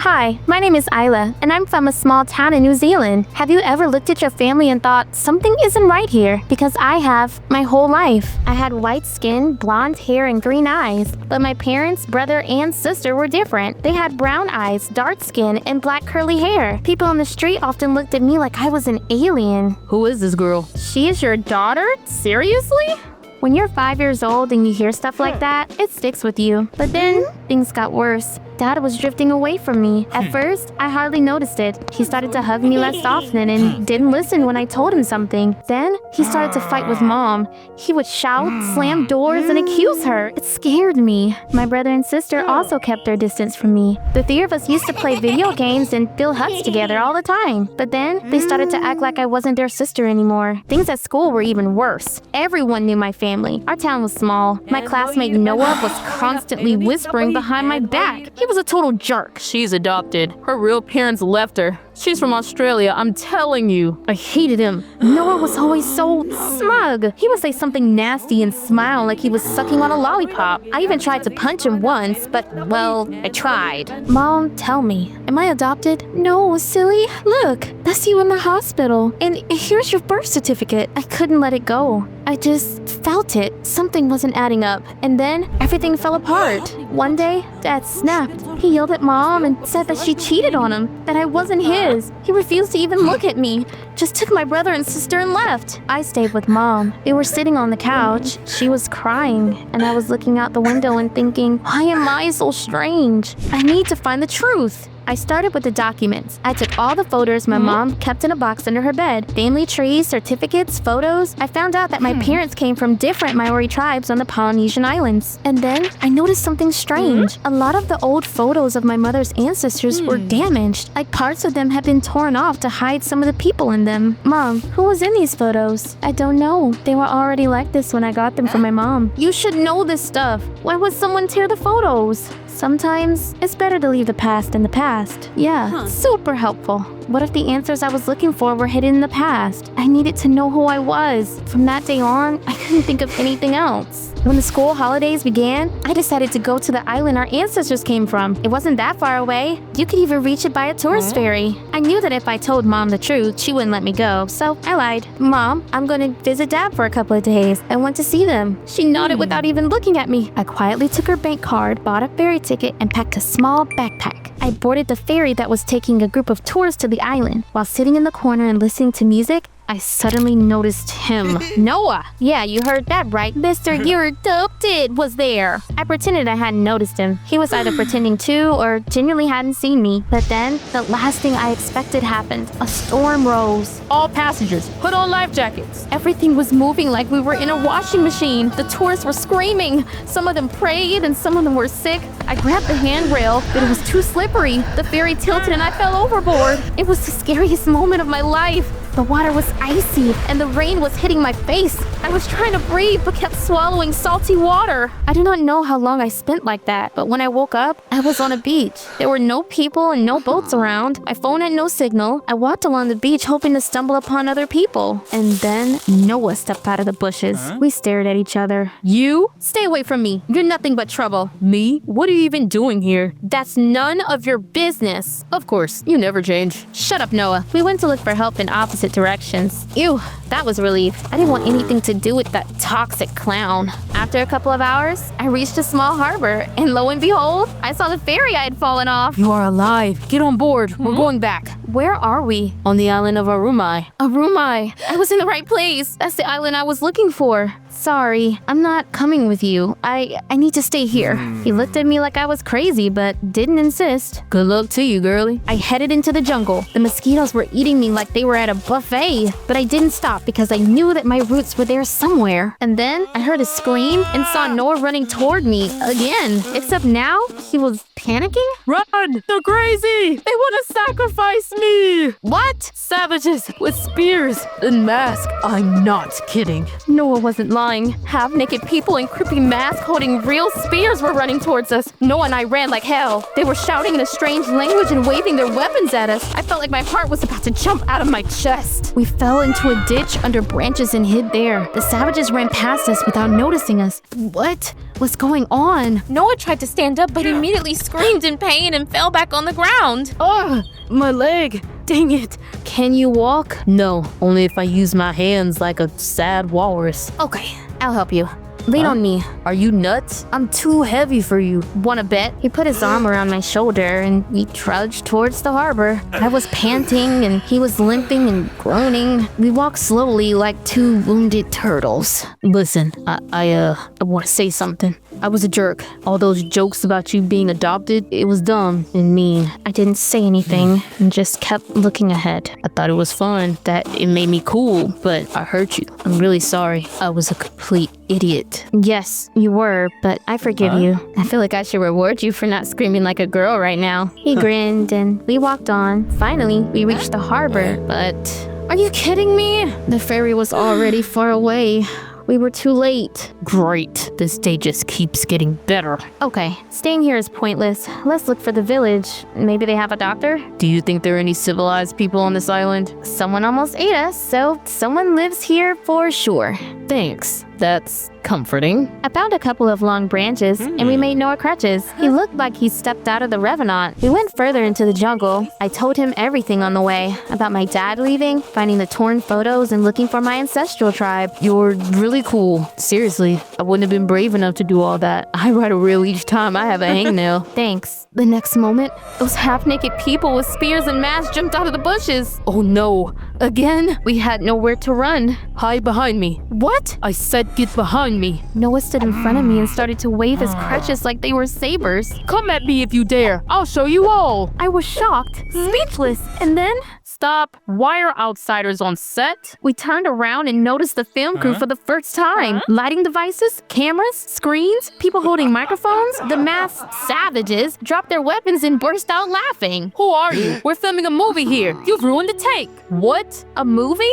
Hi, my name is Isla, and I'm from a small town in New Zealand. Have you ever looked at your family and thought, something isn't right here? Because I have my whole life. I had white skin, blonde hair, and green eyes. But my parents, brother, and sister were different. They had brown eyes, dark skin, and black curly hair. People on the street often looked at me like I was an alien. Who is this girl? She is your daughter? Seriously? When you're 5 years old and you hear stuff like that, it sticks with you. But then, things got worse. Dad was drifting away from me. At first, I hardly noticed it. He started to hug me less often and didn't listen when I told him something. Then, he started to fight with Mom. He would shout, slam doors, and accuse her. It scared me. My brother and sister also kept their distance from me. The three of us used to play video games and build huts together all the time. But then, they started to act like I wasn't their sister anymore. Things at school were even worse. Everyone knew my family. Our town was small. My classmate Noah was constantly whispering behind my back. He was a total jerk. She's adopted. Her real parents left her. She's from Australia, I'm telling you. I hated him. Noah was always so smug. He would say something nasty and smile like he was sucking on a lollipop. I even tried to punch him once, but, well, I tried. Mom, tell me, am I adopted? No, silly. Look, that's you in the hospital. And here's your birth certificate. I couldn't let it go. I just felt it. Something wasn't adding up. And then everything fell apart. One day, Dad snapped. He yelled at Mom and said that she cheated on him, that I wasn't his. He refused to even look at me. Just took my brother and sister and left. I stayed with Mom. We were sitting on the couch. She was crying, and I was looking out the window and thinking, why am I so strange? I need to find the truth. I started with the documents. I took all the photos my mom kept in a box under her bed. Family trees, certificates, photos. I found out that my parents came from different Maori tribes on the Polynesian islands. And then I noticed something strange. A lot of the old photos of my mother's ancestors were damaged. Like parts of them had been torn off to hide some of the people in them. Mom, who was in these photos? I don't know. They were already like this when I got them from my mom. You should know this stuff. Why would someone tear the photos? Sometimes, it's better to leave the past in the past. Yeah, super helpful. What if the answers I was looking for were hidden in the past? I needed to know who I was. From that day on, I couldn't think of anything else. When the school holidays began, I decided to go to the island our ancestors came from. It wasn't that far away. You could even reach it by a tourist ferry. I knew that if I told Mom the truth, she wouldn't let me go, so I lied. Mom, I'm gonna visit Dad for a couple of days. I want to see them. She nodded without even looking at me. I quietly took her bank card, bought a ferry ticket, and packed a small backpack. I boarded the ferry that was taking a group of tourists to the island. While sitting in the corner and listening to music, I suddenly noticed him. Noah! Yeah, you heard that right. Mr. You're Adopted was there. I pretended I hadn't noticed him. He was either pretending to or genuinely hadn't seen me. But then, the last thing I expected happened. A storm rose. All passengers, put on life jackets. Everything was moving like we were in a washing machine. The tourists were screaming. Some of them prayed and some of them were sick. I grabbed the handrail, but it was too slippery. The ferry tilted and I fell overboard. It was the scariest moment of my life. The water was icy, and the rain was hitting my face. I was trying to breathe, but kept swallowing salty water. I do not know how long I spent like that, but when I woke up, I was on a beach. There were no people and no boats around. My phone had no signal. I walked along the beach hoping to stumble upon other people. And then Noah stepped out of the bushes. We stared at each other. You? Stay away from me. You're nothing but trouble. Me? What are you even doing here? That's none of your business. Of course, you never change. Shut up, Noah. We went to look for help in opposite directions. Ew, that was a relief. I didn't want anything to do with that toxic clown. After a couple of hours, I reached a small harbor, and lo and behold, I saw the ferry I had fallen off. You are alive. Get on board. We're going back. Where are we? On the island of Arumai. Arumai. I was in the right place. That's the island I was looking for. Sorry, I'm not coming with you. I need to stay here. He looked at me like I was crazy, but didn't insist. Good luck to you, girlie. I headed into the jungle. The mosquitoes were eating me like they were at a buffet, but I didn't stop because I knew that my roots were there somewhere. And then I heard a scream and saw Noah running toward me again. Except now, he was panicking. Run! They're crazy! They want to sacrifice me! What? Savages with spears and masks. I'm not kidding. Noah wasn't lying. flying. Half-naked people in creepy masks holding real spears were running towards us. Noah and I ran like hell. They were shouting in a strange language and waving their weapons at us. I felt like my heart was about to jump out of my chest. We fell into a ditch under branches and hid there. The savages ran past us without noticing us. What was going on? Noah tried to stand up, but immediately screamed in pain and fell back on the ground. Oh, my leg. Dang it. Can you walk? No, only if I use my hands like a sad walrus. Okay, I'll help you. Lean on me. Are you nuts? I'm too heavy for you. Wanna bet? He put his arm around my shoulder and we trudged towards the harbor. I was panting and he was limping and groaning. We walked slowly like two wounded turtles. Listen, I want to say something. I was a jerk. All those jokes about you being adopted, it was dumb and mean. I didn't say anything and just kept looking ahead. I thought it was fun, that it made me cool, but I hurt you. I'm really sorry. I was a complete idiot. Yes, you were, but I forgive you. I feel like I should reward you for not screaming like a girl right now. He grinned and we walked on. Finally, we reached the harbor, but... Are you kidding me? The ferry was already far away. We were too late. Great. This day just keeps getting better. Okay, staying here is pointless. Let's look for the village. Maybe they have a doctor? Do you think there are any civilized people on this island? Someone almost ate us, so someone lives here for sure. Thanks. That's comforting. I found a couple of long branches, and we made Noah crutches. He looked like he stepped out of the Revenant. We went further into the jungle. I told him everything on the way, about my dad leaving, finding the torn photos, and looking for my ancestral tribe. You're really cool. Seriously, I wouldn't have been brave enough to do all that. I ride a reel each time I have a hangnail. Thanks. The next moment, those half-naked people with spears and masks jumped out of the bushes. Oh no. Again? We had nowhere to run. Hide behind me. What? I said get behind me. Noah stood in front of me and started to wave his crutches like they were sabers. Come at me if you dare. I'll show you all. I was shocked, speechless, and then... Stop. Why are outsiders on set? We turned around and noticed the film crew for the first time. Lighting devices, cameras, screens, people holding microphones. The masked savages dropped their weapons and burst out laughing. Who are you? We're filming a movie here. You've ruined the take. What? A movie?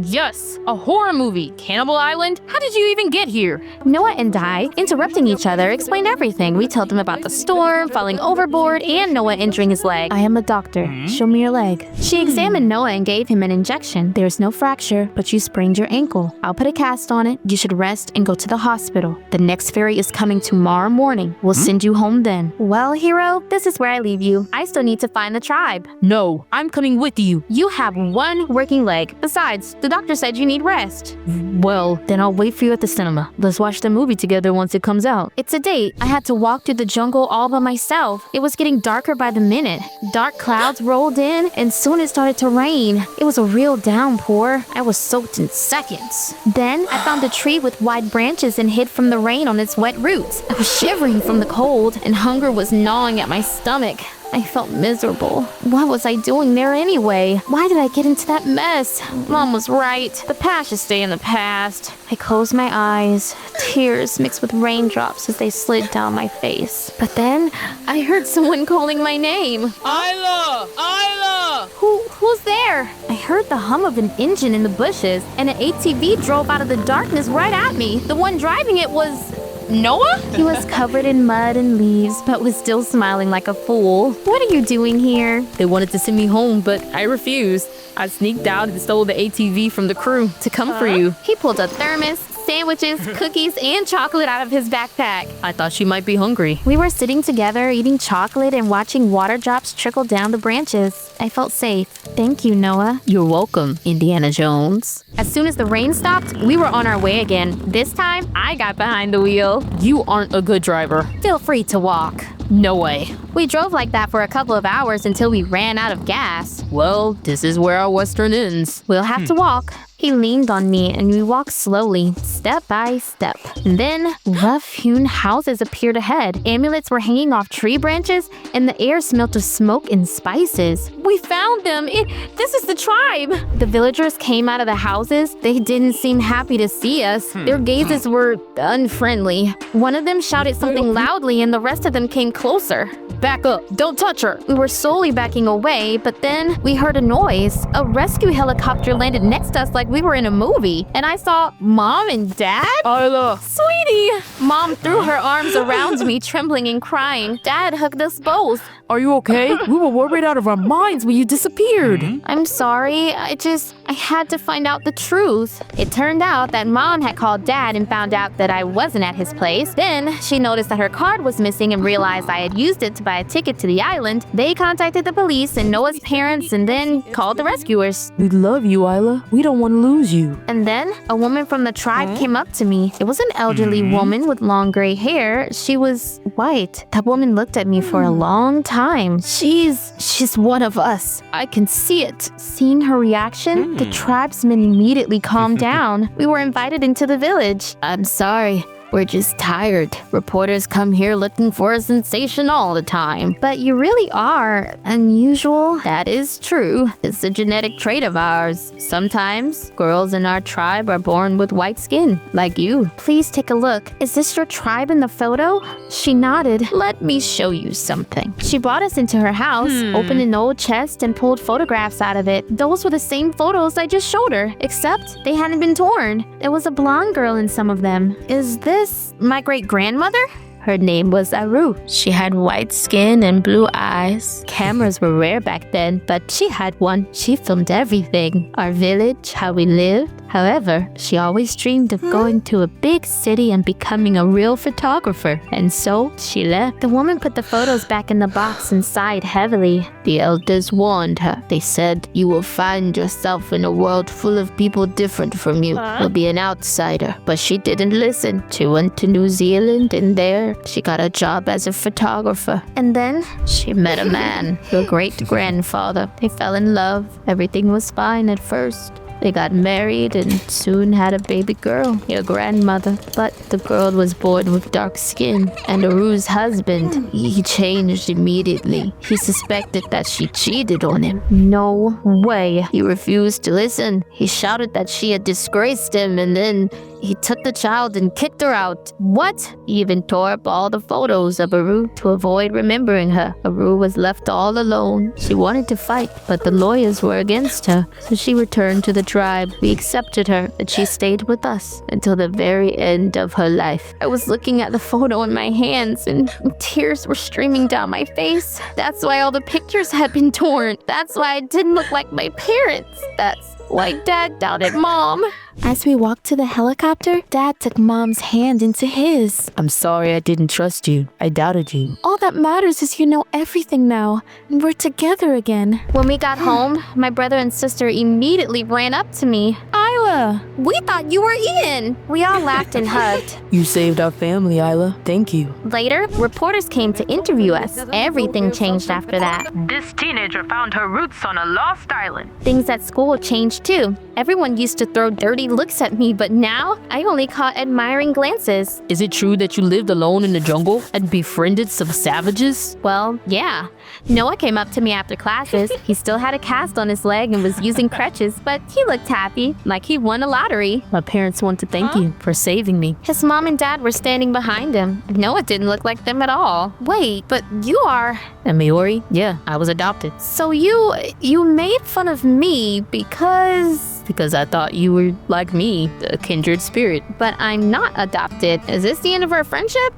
Yes, a horror movie. Cannibal Island? How did you even get here? Noah and I, interrupting each other, explained everything. We told them about the storm, falling overboard, and Noah injuring his leg. I am a doctor. Show me your leg. She examined Noah and gave him an injection. There's no fracture, but you sprained your ankle. I'll put a cast on it. You should rest and go to the hospital. The next ferry is coming tomorrow morning. We'll send you home then. Well, hero, this is where I leave you. I still need to find the tribe. No, I'm coming with you. You have one working leg. Besides, the doctor said you need rest. Well, then I'll wait for you at the cinema. Let's watch the movie together once it comes out. It's a date. I had to walk through the jungle all by myself. It was getting darker by the minute. Dark clouds rolled in, and soon it started to rain. It was a real downpour. I was soaked in seconds. Then I found a tree with wide branches and hid from the rain on its wet roots. I was shivering from the cold, and hunger was gnawing at my stomach. I felt miserable. What was I doing there anyway? Why did I get into that mess? Mom was right. The past should stay in the past. I closed my eyes. Tears mixed with raindrops as they slid down my face. But then I heard someone calling my name. Isla! Isla! Who's there? I heard the hum of an engine in the bushes, and an ATV drove out of the darkness right at me. The one driving it was... Noah? He was covered in mud and leaves, but was still smiling like a fool. What are you doing here? They wanted to send me home, but I refused. I sneaked out and stole the ATV from the crew to come for you. He pulled a thermos, sandwiches, cookies, and chocolate out of his backpack. I thought she might be hungry. We were sitting together, eating chocolate and watching water drops trickle down the branches. I felt safe. Thank you, Noah. You're welcome, Indiana Jones. As soon as the rain stopped, we were on our way again. This time, I got behind the wheel. You aren't a good driver. Feel free to walk. No way. We drove like that for a couple of hours until we ran out of gas. Well, this is where our Western ends. We'll have to walk. He leaned on me and we walked slowly, step by step. And then, rough-hewn houses appeared ahead. Amulets were hanging off tree branches and the air smelled of smoke and spices. We found them! This is the tribe! The villagers came out of the houses. They didn't seem happy to see us. Their gazes were unfriendly. One of them shouted something loudly and the rest of them came closer. back up. Don't touch her. We were slowly backing away, but then we heard a noise. A rescue helicopter landed next to us like we were in a movie. And I saw Mom and Dad? Isla. Sweetie! Mom threw her arms around me, trembling and crying. Dad hugged us both. Are you okay? We were worried out of our minds when you disappeared. I'm sorry. I had to find out the truth. It turned out that Mom had called Dad and found out that I wasn't at his place. Then she noticed that her card was missing and realized I had used it to buy a ticket to the island. They contacted the police and Noah's parents and then called the rescuers. We love you, Isla. We don't want to lose you. And then a woman from the tribe came up to me. It was an elderly woman with long gray hair. She was white. That woman looked at me for a long time. She's one of us. I can see it. Seeing her reaction, the tribesmen immediately calmed down. We were invited into the village. I'm sorry. We're just tired. Reporters come here looking for a sensation all the time. But you really are unusual. That is true. It's a genetic trait of ours. Sometimes girls in our tribe are born with white skin, like you. Please take a look. Is this your tribe in the photo? She nodded. Let me show you something. She brought us into her house, opened an old chest, and pulled photographs out of it. Those were the same photos I just showed her, except they hadn't been torn. There was a blonde girl in some of them. Is this my great-grandmother? Her name was Aru. She had white skin and blue eyes. Cameras were rare back then, but she had one. She filmed everything. Our village, how we lived. However, she always dreamed of going to a big city and becoming a real photographer. And so, she left. The woman put the photos back in the box and sighed heavily. The elders warned her. They said, "You will find yourself in a world full of people different from you. You'll be an outsider." But she didn't listen. She went to New Zealand, and there, she got a job as a photographer. And then, she met a man, her great-grandfather. They fell in love. Everything was fine at first. They got married and soon had a baby girl, your grandmother. But the girl was born with dark skin, and Aru's husband, he changed immediately. He suspected that she cheated on him. No way. He refused to listen. He shouted that she had disgraced him, and then he took the child and kicked her out. What? He even tore up all the photos of Aru to avoid remembering her. Aru was left all alone. She wanted to fight, but the lawyers were against her, so she returned to the tribe. We accepted her, and she stayed with us until the very end of her life. I was looking at the photo in my hands, and tears were streaming down my face. That's why all the pictures had been torn. That's why I didn't look like my parents. That's why Dad doubted Mom. As we walked to the helicopter, Dad took Mom's hand into his. I'm sorry I didn't trust you. I doubted you. All that matters is you know everything now, and we're together again. When we got home, my brother and sister immediately ran up to me. Isla, we thought you were Ian. We all laughed and hugged. You saved our family, Isla. Thank you. Later, reporters came to interview us. Everything changed after that. This teenager found her roots on a lost island. Things at school changed too. Everyone used to throw dirty looks at me, but now I only caught admiring glances. Is it true that you lived alone in the jungle and befriended some savages? Well, yeah. Noah came up to me after classes. He still had a cast on his leg and was using crutches, but he looked happy, like he won a lottery. My parents want to thank you for saving me. His mom and dad were standing behind him. Noah didn't look like them at all. Wait, but you are... And Maori? Yeah, I was adopted. So you made fun of me because I thought you were like me, a kindred spirit. But I'm not adopted. Is this the end of our friendship?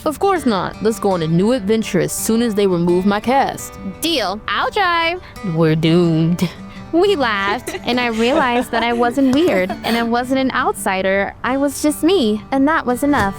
Of course not. Let's go on a new adventure as soon as they remove my cast. Deal. I'll drive. We're doomed. We laughed, and I realized that I wasn't weird, and I wasn't an outsider. I was just me, and that was enough.